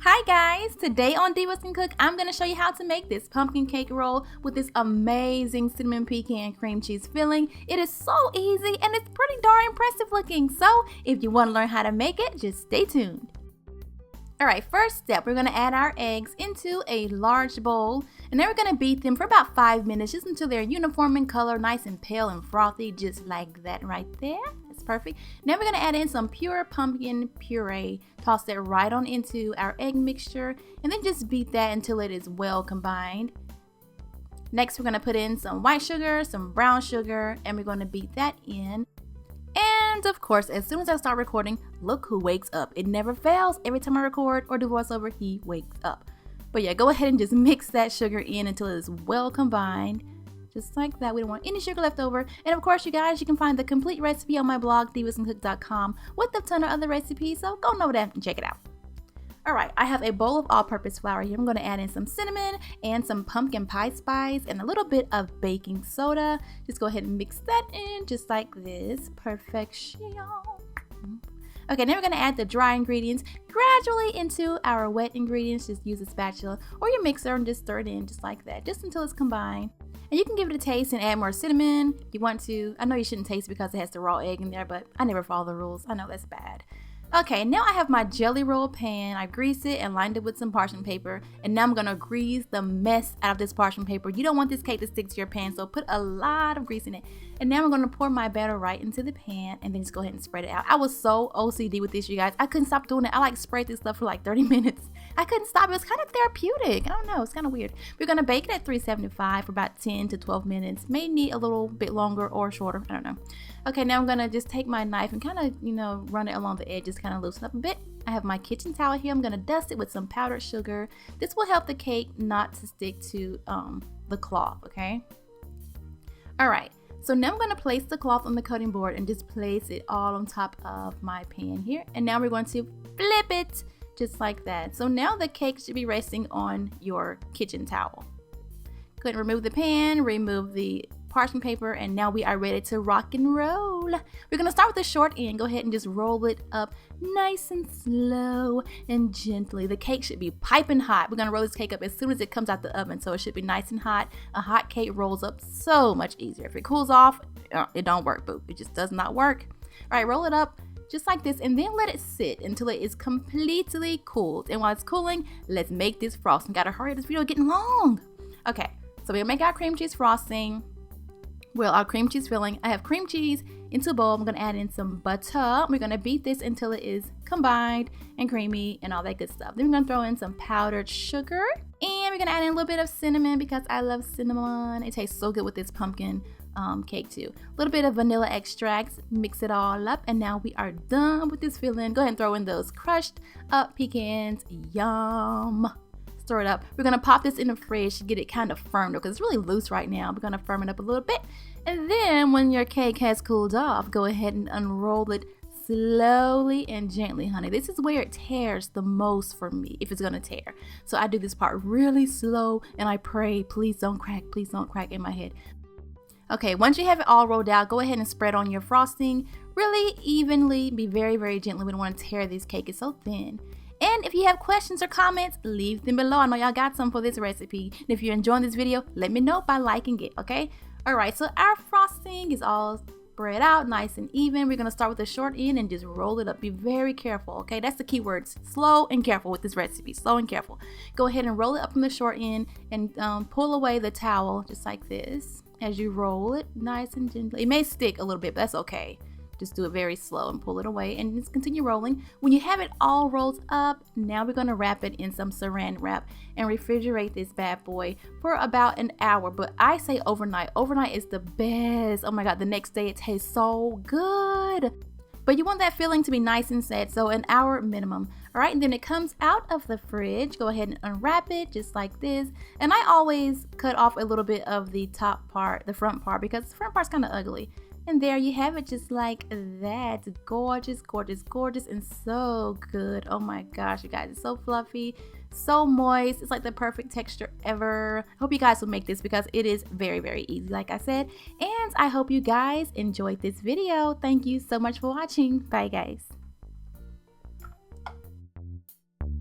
Hi guys, today on Divas Can Cook, I'm going to show you how to make this pumpkin cake roll with this amazing cinnamon pecan cream cheese filling. It is so easy and it's pretty darn impressive looking. So if you want to learn how to make it, just stay tuned. Alright, first step, we're going to add our eggs into a large bowl and then we're going to beat them for about 5 minutes just until they're uniform in color, nice and pale and frothy, just like that right there. That's perfect. Now we're going to add in some pure pumpkin puree, toss that right on into our egg mixture and then just beat that until it is well combined. Next, we're going to put in some white sugar, some brown sugar, and we're going to beat that in. And of course, as soon as I start recording, look who wakes up. It never fails. Every time I record or do voiceover, he wakes up. But yeah, go ahead and just mix that sugar in until it is well combined. Just like that. We don't want any sugar left over. And of course, you guys, you can find the complete recipe on my blog, divasandcook.com, with a ton of other recipes. So go over there and check it out. Alright, I have a bowl of all-purpose flour here. I'm going to add in some cinnamon and some pumpkin pie spice and a little bit of baking soda. Just go ahead and mix that in just like this. Perfection. Okay, now we're going to add the dry ingredients gradually into our wet ingredients. Just use a spatula or your mixer and just stir it in just like that, just until it's combined. And you can give it a taste and add more cinnamon if you want to. I know you shouldn't taste it because it has the raw egg in there, but I never follow the rules. I know that's bad. Okay, now I have my jelly roll pan. I greased it and lined it with some parchment paper. And now I'm going to grease the mess out of this parchment paper. You don't want this cake to stick to your pan, so put a lot of grease in it. And now I'm going to pour my batter right into the pan and then just go ahead and spread it out. I was so OCD with this, you guys. I couldn't stop doing it. I like sprayed this stuff for like 30 minutes. I couldn't stop. It was kind of therapeutic. I don't know. It's kind of weird. We're going to bake it at 375 for about 10 to 12 minutes. May need a little bit longer or shorter. I don't know. Okay, now I'm going to just take my knife and kind of, run it along the edges, kind of loosen up a bit. I have my kitchen towel here. I'm going to dust it with some powdered sugar. This will help the cake not to stick to the cloth, okay? All right. So now I'm going to place the cloth on the cutting board and just place it all on top of my pan here. And now we're going to flip it just like that. So now the cake should be resting on your kitchen towel. Go ahead and remove the pan, remove the parchment paper, and now we are ready to rock and roll. We're going to start with the short end. Go ahead and just roll it up nice and slow and gently. The cake should be piping hot. We're going to roll this cake up as soon as it comes out the oven, so it should be nice and hot. A hot cake rolls up so much easier. If it cools off, it don't work, boo. It just does not work. All right, roll it up just like this and then let it sit until it is completely cooled. And while it's cooling, let's make this frosting. Gotta hurry, this video is getting long. Okay, so we're gonna make our cream cheese frosting. Well, our cream cheese filling. I have cream cheese into a bowl. I'm going to add in some butter. We're going to beat this until it is combined and creamy and all that good stuff. Then we're going to throw in some powdered sugar. And we're going to add in a little bit of cinnamon because I love cinnamon. It tastes so good with this pumpkin cake too. A little bit of vanilla extract. Mix it all up. And now we are done with this filling. Go ahead and throw in those crushed up pecans. Yum. Stir it up. We're going to pop this in the fridge to get it kind of firm because it's really loose right now. We're going to firm it up a little bit. And then when your cake has cooled off, go ahead and unroll it slowly and gently, honey. This is where it tears the most for me, if it's going to tear. So I do this part really slow and I pray, please don't crack in my head. Okay, once you have it all rolled out, go ahead and spread on your frosting really evenly. Be very, very gently. We don't want to tear this cake. It's so thin. And if you have questions or comments, leave them below. I know y'all got some for this recipe. And if you're enjoying this video, let me know by liking it, okay? Alright, so our frosting is all spread out nice and even. We're going to start with the short end and just roll it up. Be very careful, okay? That's the key words. Slow and careful with this recipe. Slow and careful. Go ahead and roll it up from the short end and pull away the towel just like this. As you roll it nice and gently. It may stick a little bit, but that's okay. Just do it very slow and pull it away and just continue rolling. When you have it all rolled up, now we're going to wrap it in some saran wrap and refrigerate this bad boy for about an hour. But I say overnight. Overnight is the best. Oh my God, the next day it tastes so good. But you want that filling to be nice and set, so an hour minimum. All right, and then it comes out of the fridge. Go ahead and unwrap it just like this. And I always cut off a little bit of the top part, the front part, because the front part's kind of ugly. And there you have it, just like that. Gorgeous, gorgeous, gorgeous, and so good. Oh my gosh, you guys, it's so fluffy, so moist. It's like the perfect texture ever. I hope you guys will make this because it is very, very easy, like I said. And I hope you guys enjoyed this video. Thank you so much for watching. Bye, guys.